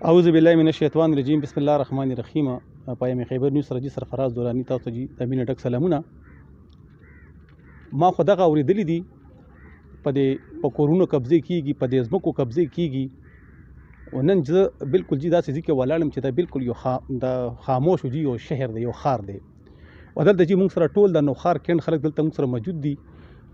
اعوذ بالله من الشیطان الرجیم بسم الله الرحمن الرحیم. پایم خیبر نیوز سره سرفراز دورانی تاسو ته د مینه ډک سلامونه. ما خو دغه اورېدلي دي په کورونو قبضې کیږي، په دې ځمکو قبضې کیږي. او نن زه بالکل داسې ځای کې ولاړم چې دا بالکل یو خاموش جي یو شهر دی، یو ښار دی. او دلته چې موږ سره ټول د نوښار کیڼ خلک دلته موږ سره موجود دي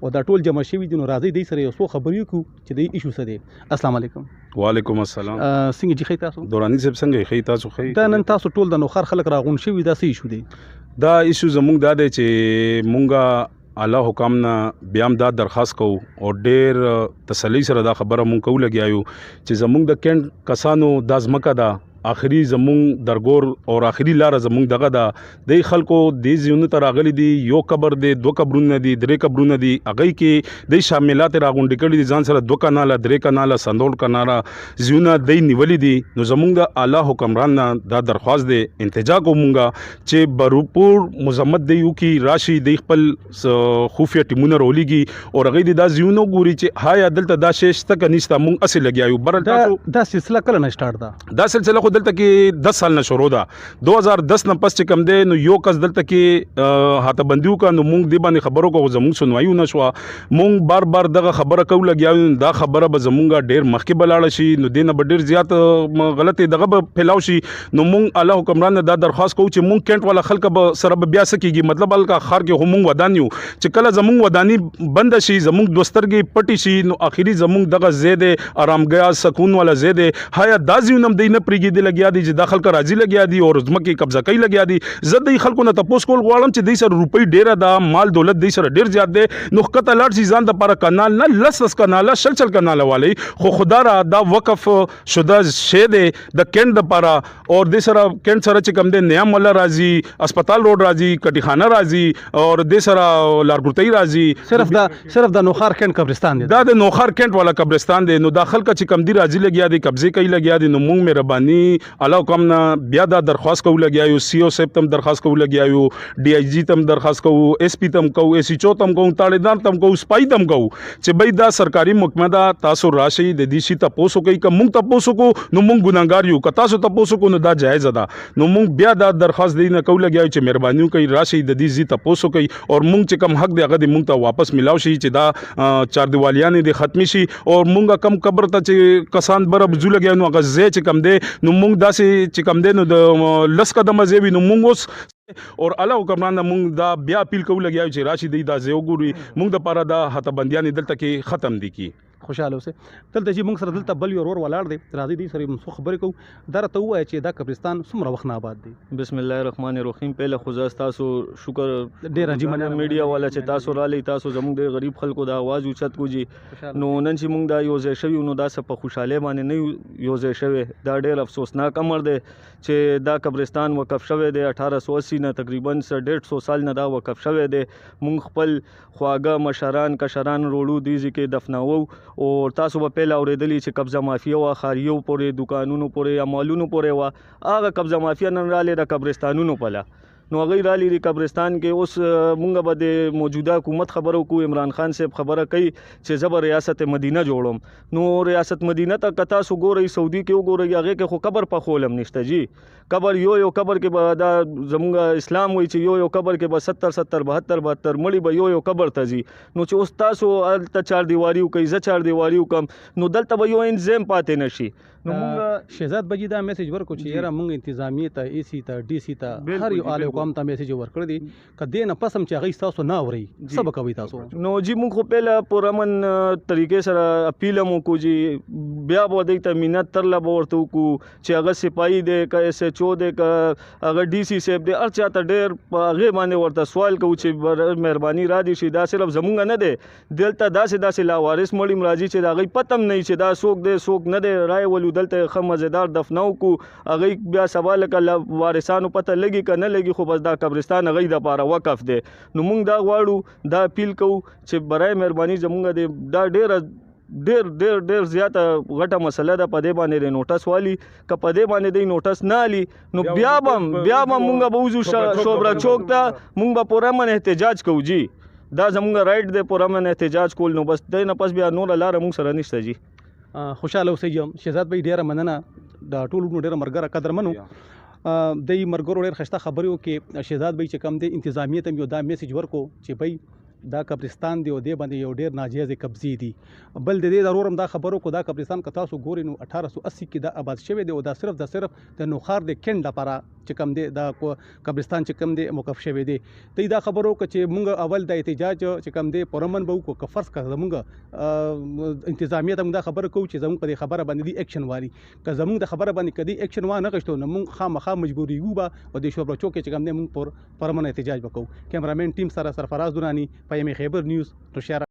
او دا ټول جمع شوي دي. نو راځئ دوی سره یو څو خبرې وکړو چې د ایشو څه دی. السلام علیکم. وعلیکم السلام. څنګه جي ښه تاسو؟ دورانی صاحب څنګه ښه تاسو ښه؟ دا نن تاسو ټول د نوښار خلک راغونډ شوي، دا څه ایشو دی؟ دا ایشو زموږ دا دی چې مونږه اعلی حکام نه بیا هم دا درخواست کوو او ډېر تسلۍ سره دا خبره مونږ کوو لګیا یو چې زموږ د کیڼ کسانو دا ځمکه ده، آخري زموږ درګور او آخري لاره زموږ دغه ده. د خلکو دې ځایونو ته راغلي دي، یو قبر دی، 2 قبرونه دي، 3 قبرونه دي. هغې کې د شاملات راغونډې کړي دي، ځان سره 2 کناله 3 کناله سندول کناله ځایونه دی نیولي دي. نو زموږ د اعلی حکمران نه دا درخواست دی، انتجا کوو مونږه چې بروپور مذمت دی وکړي، راشي د خپل خفیه ټیمونه راولېږي او هغې د دا ځایونه ګوري چې هایا دلته دا شی شته که نشته. مونږ هسې لګیا یو. دا سلسله کله نه سټارټ ده؟ دا سلسله خو دلته کې 10 سال نه شروع ده. 2010 نه پس چې کم دی نو یو کس دلته کې هاته بندي وکړه. نو مونږ دې باندې خبرو کوو، زموږ سنوایي ونه شوه. مونږ بار دغه خبره کوو لګیا یو، دا خبره به زمونږ ډېر مخکې به لاړه شي، نو دې نه به ډېر زیات غلطې دغه به پھیلاو شي. نو مونږ اعلی حکمران نه دا درخواست کوو چې مونږ کینټ والا خلک به سره به بیا څه کېږي، مطلب هلکه ښار کې خو مونږ ودان یو چې کله زمونږ وداني بنده شي، زمونږ 2 سترګې پټې شي، نو آخري زمونږ دغه ځای دی، ارامګاه سکون والا ځای دی. هایا دا ځایونه هم دی نه پرېږدي لګیا دي چې دا خلک راځي لګیا دي او ځمکې قبضه کوي لګیا دي. زه د خلکو نه تپوس کول غواړم چې دوی سره روپۍ ډېره ده، مال دولت دوی سره ډېر زیات دی. نو ښکته لاړ شي ځان دپاره کنال نه 10 کناله 6 کناله والی، خو خدا را دا وقف شده شی دی د کینټ دپاره. او دې سره کینټ سره چې کوم دی نیا موله راځي، اسپتال روډ راځي، کټي خانه راځي او دې سره لارګوټۍ راځي. صرف د نوښار کینټ قبرستان دی، دا د نوښار کینټ والا قبرستان دی. نو دا خلک چې کم دی راځي لګیا دي، قبضې کوي لګیا دي. نو مونږ مهرباني اعلی حکام نه بیا دا درخواست کوو لګیا یو، سی او صاحب تم درخواست کوو لګیا یو، ډي آی جي تم درخواست کوو، اس پی تم کوو، اس ایچ او تم کوو، تاړېدار تم کوو، سپای تم کوو چې بھئی دا سرکاري محکمه ده، تاسو راشئ د دې شي تپوس وکئ. که مونږ تپوس وکړو نو مونږ ګناهګار یو، که تاسو تپوس وکړو نو دا جایزه ده. نو مونږ بیا دا درخواست دی نه کوو لګیا یو چې مهرباني وکئ، راشئ د دې ځای تپوس وکئ او مونږ چې کم حق دی هغه دې مونږ ته واپس ملاو شي چې دا چاردیوالیانې دې ختمې شي. او مونږ کم قبر ته چې کسان بره بزو لګیا نو هغه ځای چې کم دی نو مونږ داسې چې کم دی نو د 10 قدمه ځای وي. نو مونږ اوس اور اعلی حکمران نه مونږ دا بیا اپیل کوو لګیا چې راشي دی دا ځای وګوري، مونږ دپاره دا هته بندیانې دلته کې ختم دي کی. خوشاله اوسئ. دلته چې موږ سره دلته بل یو ورور ولاړ دی، راځئ دوی سره څو خبرې کوو. دا راته ووایه چې دا قبرستان څومره وخت نه آباد دی؟ بسم الله الرحمن الرحیم. پهله خو زه تاسو شکر ډېر عجیب میډیا والا چې تاسو رالی، تاسو زموږ د غریب خلکو د आवाज اوچت کوجی. نو نن چې موږ دا یو ځای شوي نو دا څه په خوشحالۍ باندې نه یو ځای شوی. دا ډېر افسوسناک امر دی چې دا قبرستان وقف شوی دی 1880 نه، تقریبا 150 سال نه دا وقف شوی دی. موږ خپل خواږه مشران کشران روړو دې ځای کې دفناوو. او تاسو به پهله اورېدلي چې قبضه مافیا وه، ښاریو پورې، دوکانونو پورې یا مالونو پورې وه. هغه قبضه مافیا نن رالی د قبرستانونو پله. نو هغوی رالی د قبرستان کې. اوس مونږ به د موجوده حکومت خبرو کوو. عمران خان صاحب خبره کوي چې زه به ریاست مدینه جوړم. نو ریاست مدینه ته که تاسو ګورئ، سعودي کې وګورئ، هغې کې خو قبر پخول هم نشته جي. قبر یو قبر کې به دا زموږ اسلام وایي چې یو قبر کې به 70 72 مړي به یو قبر ته ځي. نو چې اوس تاسو هلته 4 دیواري وکئ، زه 4 دیواري وکړم، نو دلته به یو انظام پاتې نه شي. نو مونږ شهزاد بجي دا میسج ورکړو چې یاره مونږ انتظامیې ته، ای سی ته، ډي سی ته، هر یو اعلی حکام ته میسج ورکړی دی. که دې نه پس هم چې هغوی ستاسو نه اورئ څه به کوئ تاسو؟ نو جی مونږ خو پهله پرامن طریقې سره اپیل هم وکړو جي. بیا به دوی ته منت ترله به ورته وکړو چې هغه سپایي دی که اس ایچ او دی که هغه ډي سی صاحب دی، هر چا ته ډېر په هغې باندې ورته سوال کوو چې مهرباني را دي شي. دا صرف زمونږ نه دی، دلته داسې لاوارث مړي هم راځي چې د هغوی پته هم نه وي چې دا څوک دی څوک نه دی. رای ولو دلته ښه مزېدار دفنه وکړو، هغوی بیا سبا لکه وارثانو پته لګي که نه لګي، خو بس دا قبرستان هغوی دپاره وقف دی. نو مونږ دا غواړو، دا اپیل کوو چې برای مهرباني زمونږ د دا ډېر زیاته غټه مسله ده. په دې باندې د نوټس والي، که په دې باندې دی نوټس نه الي نو بیا به مونږ به وځو شوبره چوک ته، مونږ به پرامن احتجاج کوو جي. دا زمونږ رایټ دی پرامن احتجاج کول. نو بس دی نه پس بیا نوره لاره مونږ سره نشته جي. خوشاله اوسئ. شهزاد بھائی ډیره مننه د ټولو ډېره مرګره قدرمنو د مرګرو ډېر خسته خبرې وکړې شهزاد بھائی چې کوم دی انتظامیه ته یو دا میسج ورکو چې بھائی دا قبرستان دی او دی باندې یو ډېر ناجایز قبضې دي بل د دې ضرور هم دا خبرو کو دا قبرستان که تاسو ګورئ نو 1880 کې دا آباد شوی دی او دا صرف د نوخار د کیند لپاره چې کوم دی دا قبرستان چې کوم دی موقف شوی دی ته دا خبرو که چې مونږ اول د احتجاج چې کوم دی پرمن به وکړو که فرض کړه زمونږ انتظامیه ته موږ دا خبره کوو چې زمونږ په دې خبره باندې دی ایکشن واري که زمونږ د خبره باندې کدی ایکشن وانه غشتو نو مونږ خامخا مجبوري یو به او د شوربه چوک چې کوم دی مونږ پرمن احتجاج وکړو کیمرامین ټیم سره سرفراز دورانی پایم خیبر نیوز نوشیرا